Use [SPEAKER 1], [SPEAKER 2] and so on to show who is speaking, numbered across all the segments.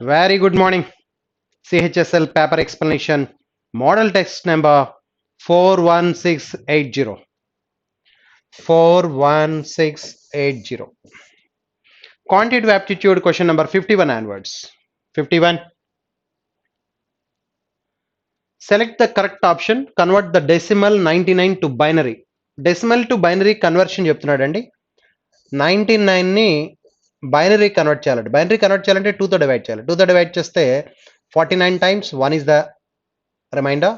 [SPEAKER 1] Very good morning. CHSL paper explanation. Model text number 41680. 41680. Quantitative aptitude question number 51 onwards. 51. Select the correct option. Convert the decimal 99 to binary. Decimal to binary conversion చెప్తున్నాడండి. 99 ని binary convert చేయాలండి. Binary convert చేయాలంటే 2 తో divide చేయాలి. 2 తో divide చేస్తే 49 times 1 is the remainder.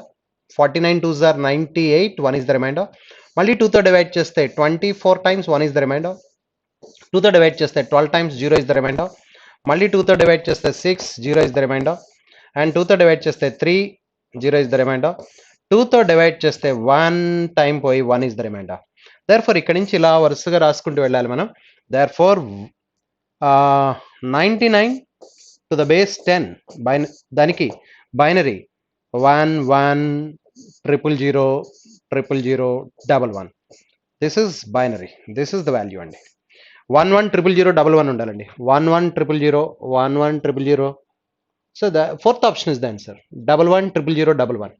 [SPEAKER 1] 49 2s are 98, 1 is the remainder. మళ్ళీ 2 తో డివైడ్ చేస్తే 24 times 1 is the remainder. 2 తో డివైడ్ చేస్తే 12 times 0 is the remainder. మళ్ళీ 2 తో డివైడ్ చేస్తే 6, 0 is the remainder. అండ్ 2 తో డివైడ్ చేస్తే 3, 0 is the remainder. 2 తో డివైడ్ చేస్తే 1 టైం పోయి 1 is the remainder. దేర్ఫోర్ ఇక్కడ నుంచి ఇలా వరుసగా రాసుకుంటూ వెళ్ళాలి మనం. దేర్ఫోర్ 99 to the base 10 దానికి binary 1 1 000 000 11. This is binary. This is the value అండి. 1 1 000 11 ఉండాలండి. 1 1 000 1 1 000. So the fourth option is the answer. 11 000 11.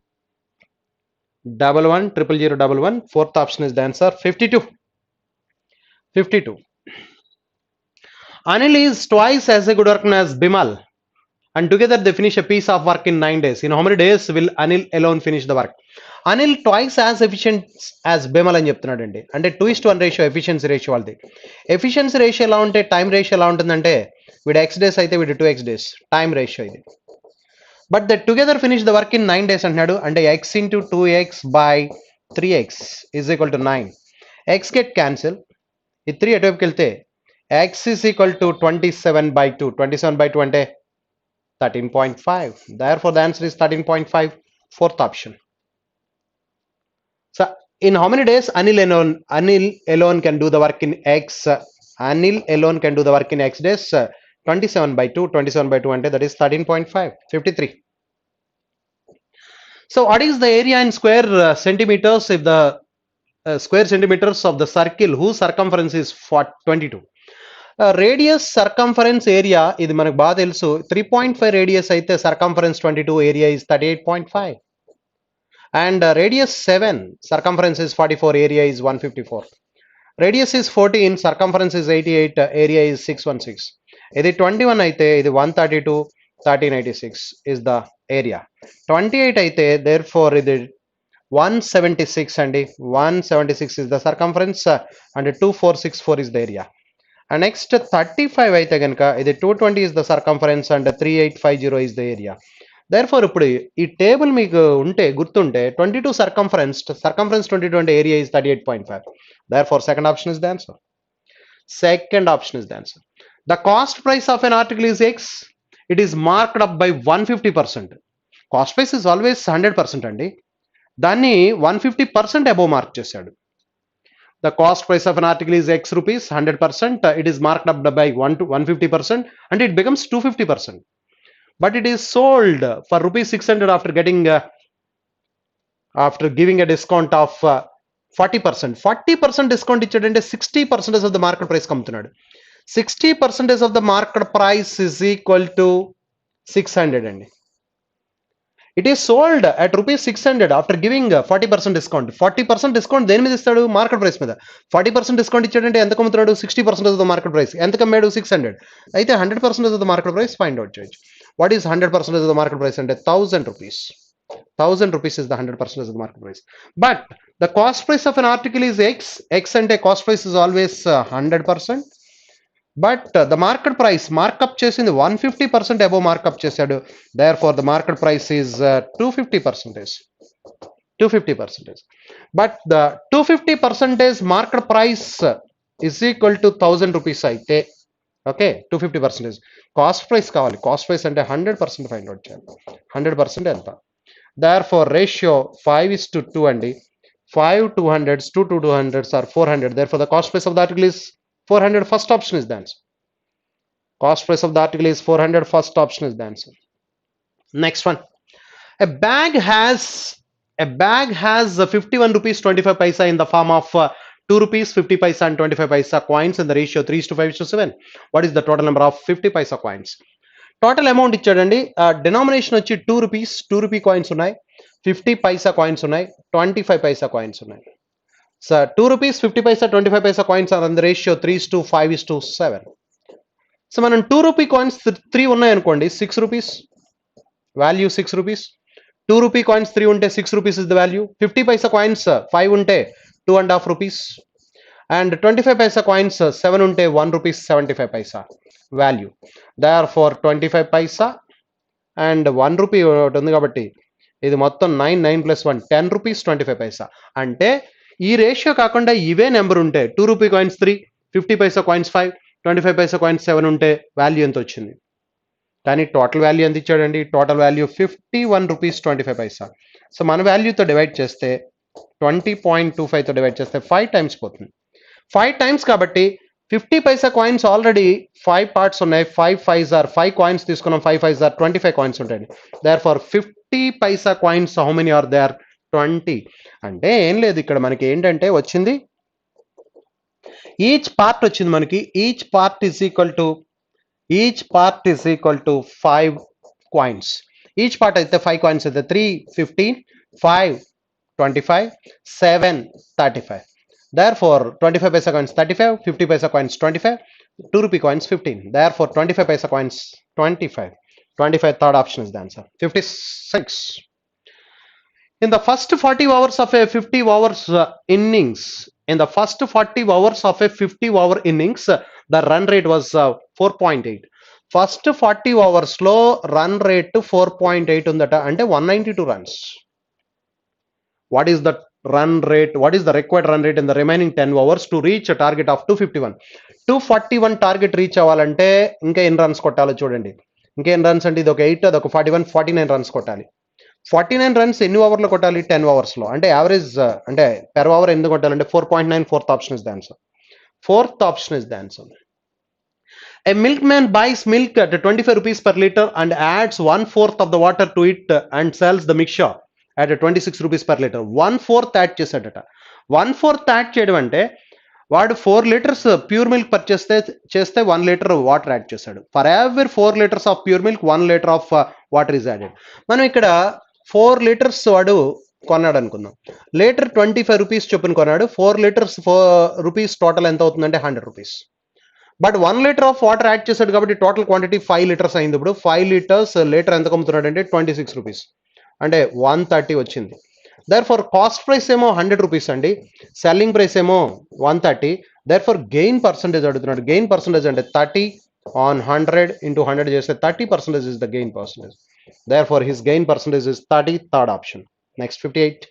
[SPEAKER 1] 11 000 11. Fourth option is the answer. 52. 52. Anil is twice as a good worker as Bimal, and together they finish a piece of work in 9 days. In how many days will Anil alone finish the work? Anil twice as efficient as Bimal అని చెప్తున్నాడండి. అంటే 2:1 ratio efficiency ratio వాళ్ళది. Efficiency ratio ఎలా ఉంటే time ratio ఎలా ఉంటుందంటే వీడు x days అయితే వీడు 2x డేస్ టైం రేషియో ఇది. But the together finish the work in 9 days అంటున్నాడు. అంటే x into 2x by 3x is equal to 9. x get cancel. ఈ 3 ఎటువైపుకి వెళ్తే x is equal to 27/2. 27/2 అంటే 13.5. Therefore, the answer is 13.5. Fourth option. So, in how many days Anil alone can do the work in x? Anil alone can do the work in x days. 27/2. 27/2 ante that is 13.5. 53. So, what is the area in square centimeters if the square centimeters of the circle whose circumference is 22? Radius circumference area ఇది మనకు బాగా తెలుసు. 3.5 radius అయితే circumference 22, area is 38.5. And radius 7, circumference is 44, area is 154. Radius is 14, circumference is 88, area is 616. ఇది 21 అయితే ఇది 132, 1386 is the area. 28 అయితే there four ఇది 176 అండి. 176 is the circumference and 2464 is the area. And next 35 అయితే కనుక ఇది 220 is the circumference and 3850 is the area. Therefore ఇప్పుడు ఈ టేబుల్ మీకు ఉంటే గుర్తుంటే 22 circumference 22 అంటే area is 38.5. Therefore second option is the answer. Second option is the answer. The cost price of an article is X. It is marked up by 150%. Cost price is always 100% అండి. దాన్ని 150% above mark చేశాడు. The cost price of an article is X rupees, 100%. It is marked up by 150% and it becomes 250%. But it is sold for rupees 600 after giving a discount of 40%. 40% discount ఇచ్చాడంటే 60% of the market price కమ్ముతున్నాడు. 60% of the market price is equal to 600 అండి. It is sold at rupees 600 after giving 40% discount. 40% discount దేని మీద ఇస్తాడు? Market price మీద. 40% discount ఇచ్చాడంటే ఎంత కమ్ముతున్నాడు? 60% off the market price. ఎంత కమ్మాడు? 600. అయితే 100% off the market price find out చేయొచ్చు. What is 100% off the market price అంటే 1000 rupees. 1000 rupees is the 100% of the market price. But the cost price of an article is X. X అంటే cost price is always 100%. But the market price markup చేసింది 150% above markup చేశాడు. Therefore the market price is 250%. 250%. But the 250% market price is equal to 1000 rupees అయితే okay 250%. Cost price కావాలి. Cost price అంటే 100% find out చేయాలి. 100% ఎంత? Therefore ratio 5:2 అండి. 5 200s, 2 200s are 400. Therefore the cost price of the article is 400. First option is the answer. Cost price of the article is 400. First option is the answer. Next one. A bag has 51 rupees 25 paisa in the form of 2 rupees 50 paisa and 25 paisa coins in the ratio 3:5:7. What is the total number of 50 paisa coins? Total amount ఇచ్చాడండి. Denomination వచ్చి 2 rupees, 2 rupee coins ఉన్నాయి, 50 paisa coins ఉన్నాయి, 25 paisa coins ఉన్నాయి. So 2 rupees, 50 paisa, 25 paisa coins are on the ratio 3:5:7. So మనం 2 rupee coins 3 ఉన్నాయనుకోండి, 6 rupees value, 6 rupees. 2 rupee coins 3 ఉంటే 6 rupees is the value. 50 paisa coins 5 ఉంటే 2.5 rupees. And 25 paisa coins 7 ఉంటే 1 rupees 75 paisa value. Therefore 25 paisa and 1 rupee ఒకటి ఉంది కాబట్టి ఇది మొత్తం 9, 9 + 1 10 రూపీస్ 25 పైసా. అంటే ఈ రేషియో కాకుండా ఇవే నెంబర్ ఉంటే 2 rupee coins 3, 50 paisa coins 5, 25 paisa coins 7 ఉంటే వాల్యూ ఎంత వచ్చింది? కానీ టోటల్ వాల్యూ ఎంత ఇచ్చాడండి? టోటల్ వాల్యూ 51 రూపీస్ 25 పైసా. సో మన వాల్యూతో డివైడ్ చేస్తే 20.25తో డివైడ్ చేస్తే 5 టైమ్స్ పోతుంది. 5 టైమ్స్ కాబట్టి 50 పైసా కాయిన్స్ ఆల్రెడీ 5 పార్ట్స్ ఉన్నాయి. 5 5s ఆర్ 5 కాయిన్స్ తీసుకున్నాం, 5 5s ఆర్ 25 కాయిన్స్ ఉంటాయండి. Therefore 50 paisa coins how many are there? 20. అంటే ఏం లేదు, ఇక్కడ మనకి ఏంటంటే వచ్చింది ఈచ్ పార్ట్ వచ్చింది మనకి. Each part is equal to 5 coins. Each part అయితే 5 కాయిన్స్ అయితే 3 15, 5 25, 7 35. Therefore 25 paisa coins 35, 50 paisa coins 25, 2 rupee coins 15. Therefore 25 paisa coins 25. 25, third option is the answer. 56. In the first 40 hours of a 50 hours innings, the run rate was 4.8. First 40 hours లో run rate 4.8 ఉందట, అంటే 192 runs. What is the run rate? What is the required run rate in the remaining 10 hours to reach a target of 251? 241 target reach అవ్వాలంటే ఇంకా ఎన్ని runs కొట్టాలో చూడండి. ఇంకా ఎన్ని రన్స్ అంటే ఇది ఒక 8, అదొక 41, 49 రన్స్ కొట్టాలి. 49 రన్స్ ఎన్ని ఓవర్లో కొట్టాలి? 10 ఓవర్స్లో. అంటే యావరేజ్ అంటే పెర్ ఓవర్ ఎందుకు కొట్టాలంటే 4.9. Fourth option is the answer. A milkman buys milk at 25 rupees per liter and adds 1/4 of the water to it and sells the mixture at 26 rupees per liter. 1/4 add చేశాడట. 1/4 add చేయడం అంటే వాడు 4 litres pure milk purchase చేస్తే 1 litre water add చేశాడు. For every 4 liters of pure milk 1 liter of water is added. మనం ఇక్కడ 4 liters వాడు కొన్నాడు అనుకుందాం. లీటర్ 25 రూపీస్ చొప్పున కొన్నాడు. 4 liters 4 రూపీస్ టోటల్ ఎంత అవుతుందంటే 100 rupees. But 1 liter of water add చేశాడు కాబట్టి టోటల్ క్వాంటిటీ 5 liters అయింది. ఇప్పుడు 5 liters లీటర్ ఎంత అమ్ముతున్నాడు అంటే 26 రూపీస్, అంటే 130 వచ్చింది. దర్ ఫర్ కాస్ట్ ప్రైస్ ఏమో 100 రూపీస్ అండి, సెల్లింగ్ ప్రైస్ ఏమో 130. దర్ ఫర్ గెయిన్ పర్సంటేజ్ అడుగుతున్నాడు. గెయిన్ పర్సంటేజ్ అంటే 30 on 100 into 100 చేస్తే 30% is the gain percentage. Therefore his gain percentage is 30, third option. Next 58.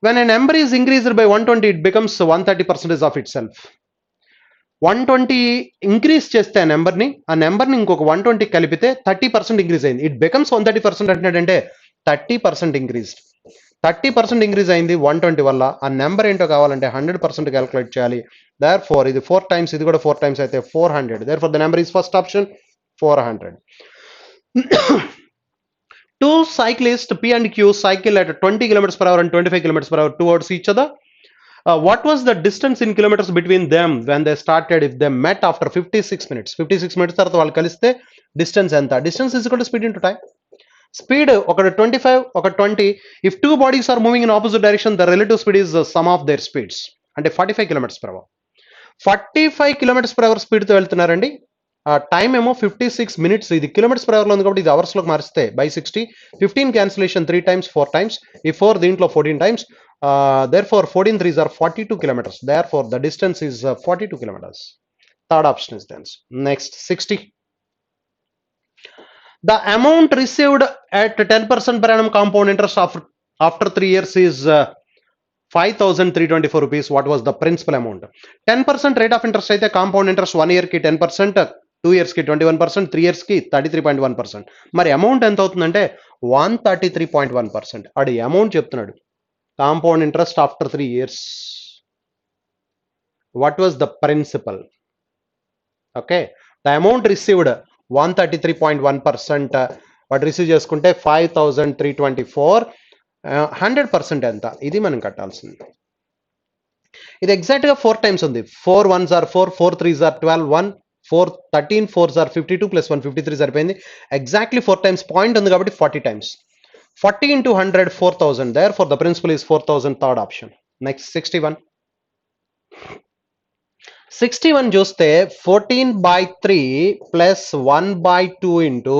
[SPEAKER 1] When a number is increased by 120, it becomes 130% of itself. 120 increase చేస్తే ఆ నెంబర్ని ఇంకొక 120 కలిపితే 30% increase అయింది. It becomes 130% అంటున్నాడంటే 30% increase. 30% increase అయింది 120 వల్ల. ఆ నెంబర్ ఏంటో కావాలంటే 100% క్యాలిక్యులేట్ చేయాలి. దేర్ ఫోర్ ఇది 4 టైమ్స్, ఇది కూడా 4 టైమ్స్ అయితే 400. Therefore the number is first option 400. Two cyclists P and Q cycle at 20 km/h and 25 km/h towards each other. What was the distance in kilometers between them when they started if they met after 56 minutes? 56 minutes తర్వాత వాళ్ళు కలిస్తే distance ఎంత? Distance is equal to speed into time. Speed ఒకటి 25, ఒక 20. If two bodies are moving in opposite direction the relative speed is sum of their speeds. అంటే 45 km/h. 45 km/h స్పీడ్తో వెళ్తున్నారండి. Time ఏమో 56 minutes. ఇది km/h లో ఉంది కాబట్టి ఇది అవర్స్లోకి మారిస్తే by 60. 15 cancellation 3 times, 4 times. ఈ 4 దీంట్లో 14 times. Therefore 14 3s are 42 kilometers. Therefore the distance is 42 kilometers. Third option is the answer. Next 60. The amount received at 10% per annum compound interest after 3 years is 5,324 rupees. What was the principal amount? 10% rate of interest అయితే compound interest 1 year కి 10%, 2 years కి 21%, 3 years కి 33.1%. మరి amount ఎంత అవుతుందంటే 133.1%. అది amount చెప్తున్నాడు. Compound interest after 3 years. What was the principal? Okay, the amount received 133.1%. What receive చేసుకుంటే 5,324. 100% ఎంత? ఇది మనం కట్టాల్సింది. ఇది ఎగ్జాక్ట్గా 4 times ఉంది. 4 1s are 4, 4 3s are 12, 1 13 4s are 52 plus 1 53 సరిపోయింది. Exactly 4 times point ఉంది కాబట్టి 40 times. 40 into 100 4000. Therefore the principal is 4000, third option. Next 61. 61 చూస్తే 14/3 plus 1/2 into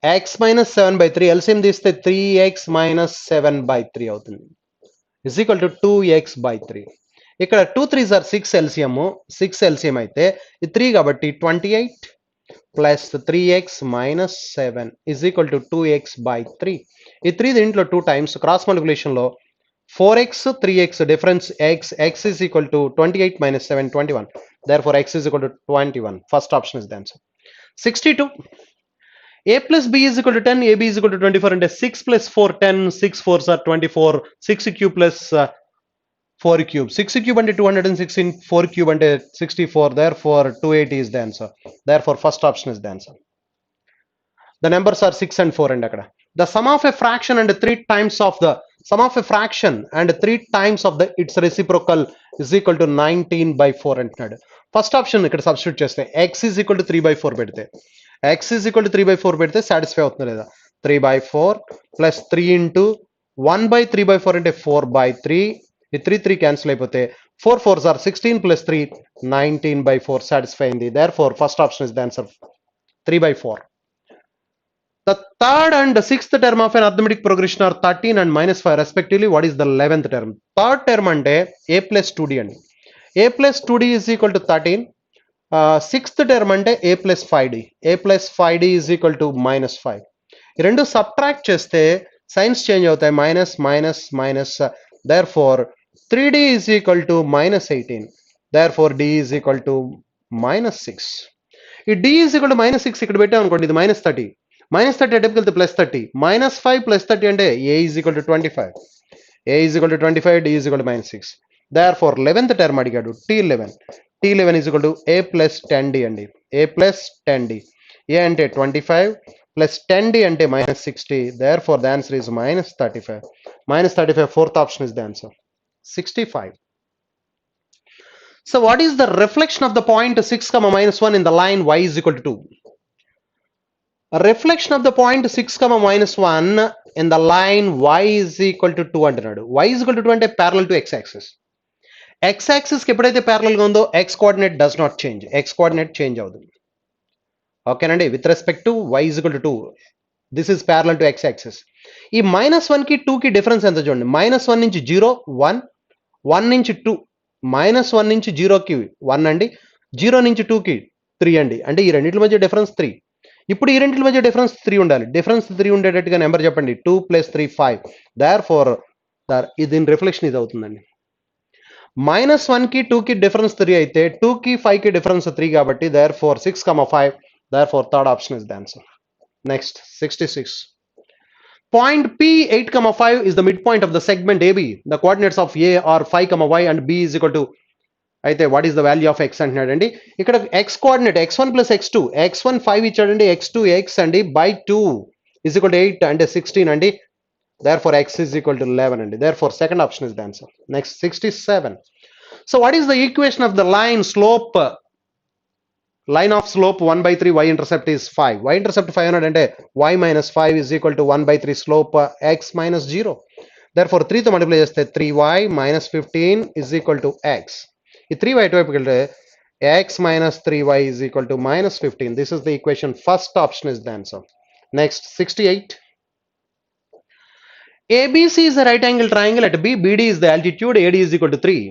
[SPEAKER 1] x minus 7/3 LCM తీస్తే 3x minus 7/3 అవుతుంది is equal to 2x/3. ఇక్కడ 2 3s are 6 LCM, 6 LCM అయితే ఇది 3 కాబట్టి 28 plus 3x minus 7 is equal to 2x/3. ఈ 3 దీంట్లో 2 times cross multiplication లో 4x 3x difference x is equal to 28 minus 7 21. Therefore x is equal to 21. First option is the answer. 62. A plus b is equal to 10, ab is equal to 24 and 6 plus 4 10, 6 4s are 24, 6 cube plus 4 cube, 6 cube and 216, 4 cube and 64, therefore 280 is the answer. Therefore first option is the answer. The numbers are 6 and 4 and akkada. The sum of a fraction and 3 times of the sum of a fraction and 3 times of the its reciprocal is equal to 19/4 అంటున్నాడు. First option ఇక్కడ substitute చేస్తే x is equal to 3/4 పెడితే x is equal to 3/4 పెడితే satisfy అవుతుందా లేదా? 3/4 plus 3 into 1/3/4 అంటే 4/3. ఈ 3 cancel అయిపోతే 4 4s are 16 plus 3 19/4 సాటిస్ఫై అయింది. Therefore first option is the answer, 3/4. The third and the sixth term of an arithmetic progression are 13 and minus 5 respectively. What is the 11th term? Third term ante a plus 2d and a plus 2d is equal to 13. Sixth term ante a plus 5d. A plus 5d is equal to minus 5. ఈ రెండు subtract చేస్తే signs change అవుతాయి, minus minus minus. therefore 3d is equal to minus 18. therefore d is equal to minus 6. ఈ d is equal to minus 6 ఇక్కడ పెట్టాం అనుకోండి, ఇది minus 30. minus 30 అటువైపుకి వెళ్తే ప్లస్ 30. minus 5 plus 30 అంటే a is equal to 25. a is equal to 25, d is equal to minus 6. therefore 11th term అడిగాడు t11. t11 is equal to a plus 10d అండి. a plus 10d. a అంటే 25 plus 10d అంటే minus 60. therefore the answer is minus 35. minus 35, fourth option is the answer. 65. So what is the reflection of the point 6 comma minus 1 in the line y is equal to 2? A reflection of the point 6 comma minus 1 in the line y is equal to 2 అంటున్నాడు. y is equal to 2 అంటే parallel to x axis. x axis కి ఎప్పుడైతే parallel గా ఉందో x coordinate does not change. x coordinate change అవుతుంది. ఓకేనండి, with respect to y is equal to 2. This is parallel to x axis. ఈ minus 1 కి 2 కి డిఫరెన్స్ ఎంత చూడండి. minus 1 నుంచి 0 1, 1 నుంచి 2, minus 1 నుంచి 0 కి 1 అండి, 0 నుంచి 2 కి 3 అండి. అంటే ఈ రెండింటి మధ్య డిఫరెన్స్ 3. ఇప్పుడు ఈ రెండింటి మధ్య డిఫరెన్స్ 3 ఉండాలి. డిఫరెన్స్ 3 ఉండేటట్టుగా నెంబర్ చెప్పండి. 2 plus 3 5. therefore దీని రిఫ్లెక్షన్ ఇది అవుతుందండి. minus 1 కి 2 కి డిఫరెన్స్ 3 అయితే 2 కి 5 కి డిఫరెన్స్ 3 కాబట్టి therefore 6 comma 5. therefore third option is the answer. Next 66. Point P 8 comma 5 is the midpoint of the segment AB. The coordinates of A are 5 comma y and B is equal to, అయితే what is the value of x అంటున్నాడండి. ఇక్కడ x coordinate x1 plus x2, x1 5 ఇచ్చాడండి, x2 x అండి by 2 is equal to 8 అంటే 16 అండి. therefore x is equal to 11 అండి. therefore second option is the answer. Next 67. So what is the equation of the line slope? Line of slope 1/3, y intercept is 5. y intercept 500 అంటే y minus 5 is equal to 1/3 slope x minus 0. therefore 3 తో multiply చేస్తే 3y minus 15 is equal to x. ఈ 3y ఎటువైపుకి వెళ్తే x minus 3y is equal to minus 15. This is the equation. First option is the answer. Next 68. ABC is a right angle triangle at B. BD is the altitude. AD is equal to 3.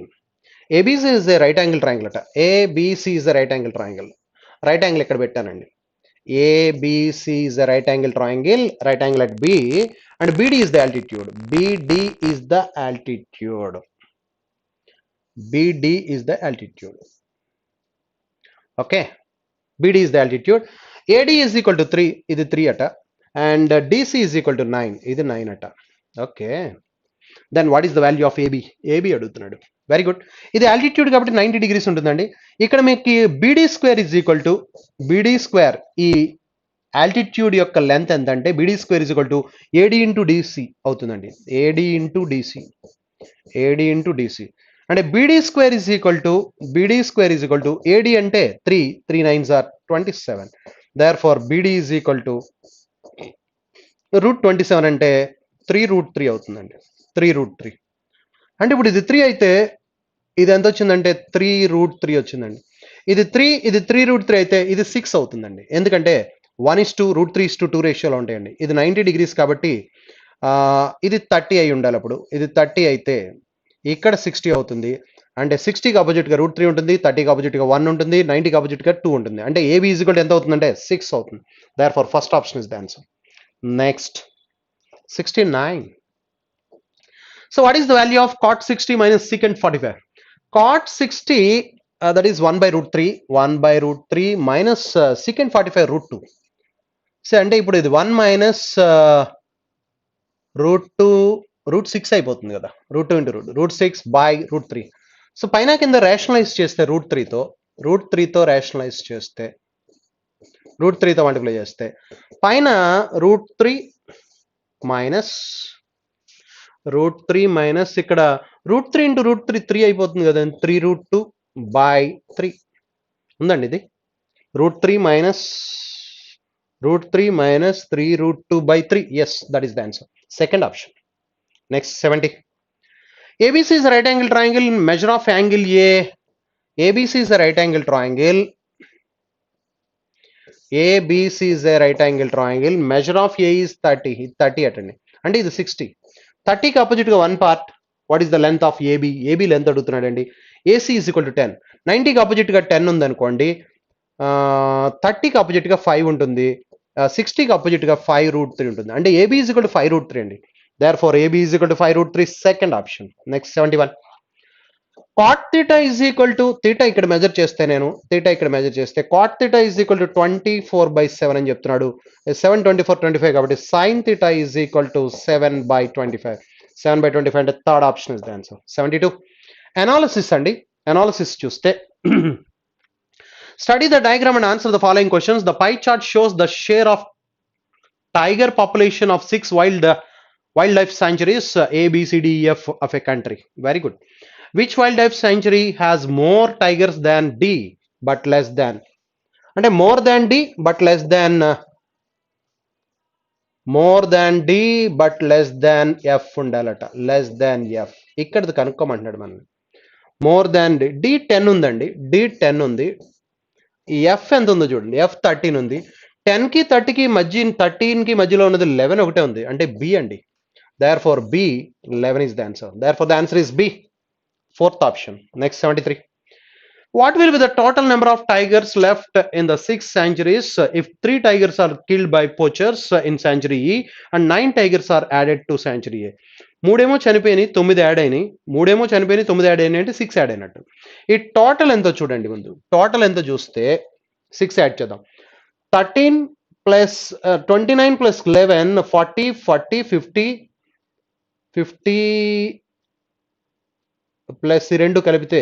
[SPEAKER 1] ABC is a right angle triangle at ABC is a right angle triangle. Right angle ఇక్కడ పెట్టానండి. ABC is a right angle triangle. Right angle at B and BD is the altitude. BD is the altitude. BD is the altitude. Okay. BD is the altitude. AD is equal to 3. ఇది 3 అట. And DC is equal to 9. ఇది 9 అట. Okay. Then what is the value of AB? AB అడుగుతున్నాడు. Very good. ఇది altitude కాబట్టి 90 degrees ఉంటుందండి. ఇక్కడ మీకు BD square is equal to BD square, ఈ ఆల్టిట్యూడ్ యొక్క లెంత్ ఎంత అంటే BD square is equal to AD into DC అవుతుందండి. AD into DC. AD into DC అంటే BD square is equal to AD అంటే 3 9s are 27. Therefore BD is equal to √27 అంటే 3√3 అవుతుందండి. 3√3 అంటే ఇప్పుడు ఇది 3 అయితే ఇది ఎంత వచ్చిందంటే 3√3 వచ్చిందండి. ఇది 3√3 అయితే ఇది 6 అవుతుందండి. ఎందుకంటే 1:2 √3:2 రేషియోలో ఉంటాయండి. ఇది 90 degrees కాబట్టి ఇది 30 అయి ఉండాలి. అప్పుడు ఇది 30 అయితే ఇక్కడ 60 అవుతుంది. అంటే 60కి ఆపోజిట్గా √3 ఉంటుంది, 30కి ఆపోజిట్గా 1 ఉంటుంది, 90కి ఆపోజిట్గా 2 ఉంటుంది. అంటే AB ఈజ్ ఎంత అవుతుందంటే 6 అవుతుంది. Therefore first option is the answer. Next 69. So what is the value of cot 60 minus secant 45? Cot 60 that is 1 by √3 minus secant 45 √2. So అంటే ఇప్పుడు ఇది 1 minus √2 √6 అయిపోతుంది కదా, √2 into √6 by √3. సో పైన కింద రేషనలైజ్ చేస్తే √3తో రేషనలైజ్ చేస్తే √3తో మల్టిప్లై చేస్తే పైన √3 మైనస్ ఇక్కడ √3 into √3 3 అయిపోతుంది కదా, 3√2 by 3 ఉందండి. ఇది √3 minus 3√2 by 3. Yes, that is the answer. Second option. Next 70. ABC is a right angle triangle. Measure of angle A. ABC is a right angle triangle. ABC is a right angle triangle. Measure of A is 30. 30 attending. And is 60. 30 opposite to one part. What is the length of AB? AB length adugutunnadandi. AC is equal to 10. 90 opposite ga 10 undanukondi. 30 opposite ga 5 ఉంటుంది. 60 opposite ga 5√3 ఉంటుంది. అంటే AB is equal to 5√3 అండి. Therefore AB is equal to 5√3. Second option. Next 71. Cot theta is equal to theta ఇక్కడ measure చేస్తే cot theta is equal to 24/7 అని చెప్తున్నాడు. 7 24 25 కాబట్టి sin theta is equal to 7/25. 7/25 అంటే third option is the answer. 72. Analysis అండి. Analysis చూస్తే study the diagram and answer the following questions. The pie chart shows the share of tiger population of 6 wildlife sanctuaries A, B, C, D, E, F of a country. Very good. Which wildlife sanctuary has more tigers than D but less than? And more than D but less than but less than F undalata. Less than F. ikkada kanukomantunnadu man. More than D 10 undandi. D 10 undi. F ఎంత ఉందో చూడండి. F 13 ఉంది. 10 కి 30 కి మధ్య 13 కి మధ్యలో ఉన్నది 11 ఒకటే ఉంది. అంటే B అండి. Therefore B 11 is the answer. Therefore the answer is B. Fourth option. Next 73. What will be the total number of tigers left in the 6 sanctuaries if 3 tigers are killed by poachers in sanctuary E and 9 tigers are added to sanctuary A? 3 ఏమో చనిపోయినాయి, 9 add అయినాయి. 3 ఏమో చనిపోయినాయి, 9 add అయినాయి అంటే 6 add అయినట్టు. ఈ total ఎంతో చూడండి. ముందు టోటల్ ఎంతో చూస్తే 6 యాడ్ చేద్దాం. 13 ప్లస్ 29 ప్లస్ 11 40 40 50 50 ప్లస్ ఈ రెండు కలిపితే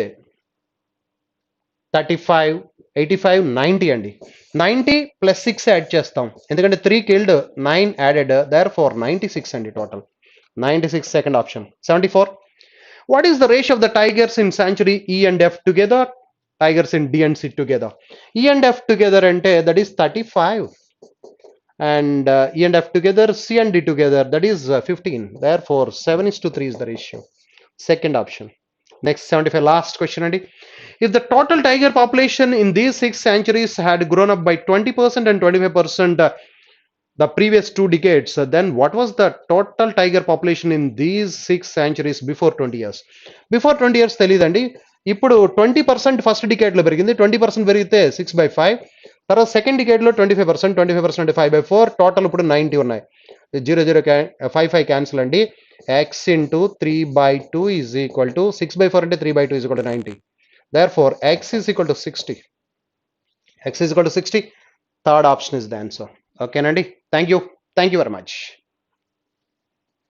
[SPEAKER 1] 35 85 90 అండి. 90 ప్లస్ 6 యాడ్ చేస్తాం. ఎందుకంటే 3 కిల్డ్ 9 యాడెడ్. దేర్ఫోర్ 96 అండి total. 96 second option. 74. What is the ratio of the tigers in sanctuary E and F together? Tigers in D and C together. E and F together ante that is 35. And E and F together, C and D together, that is 15. Therefore 7:3 is the ratio. Second option. Next 75. Last question. If the total tiger population in these 6 sanctuaries had grown up by 20% and 25% the previous 2 decades, then what was the total tiger population in these 6 sanctuaries before 20 years? Before 20 years తెలియదండి. ఇప్పుడు 20% first decade లో పెరిగింది. 20% పెరిగితే 6/5. తర్వాత second decade లో 25%, 25% 5/4. Total ఇప్పుడు 90 ఉన్నాయి. 0 55 cancel అండి. x into 3/2 is equal to 6/4 అంటే 3/2 is equal to 90. Therefore x is equal to 60. X is equal to 60. Third option is the answer. Okay, Nandi. Thank you very much.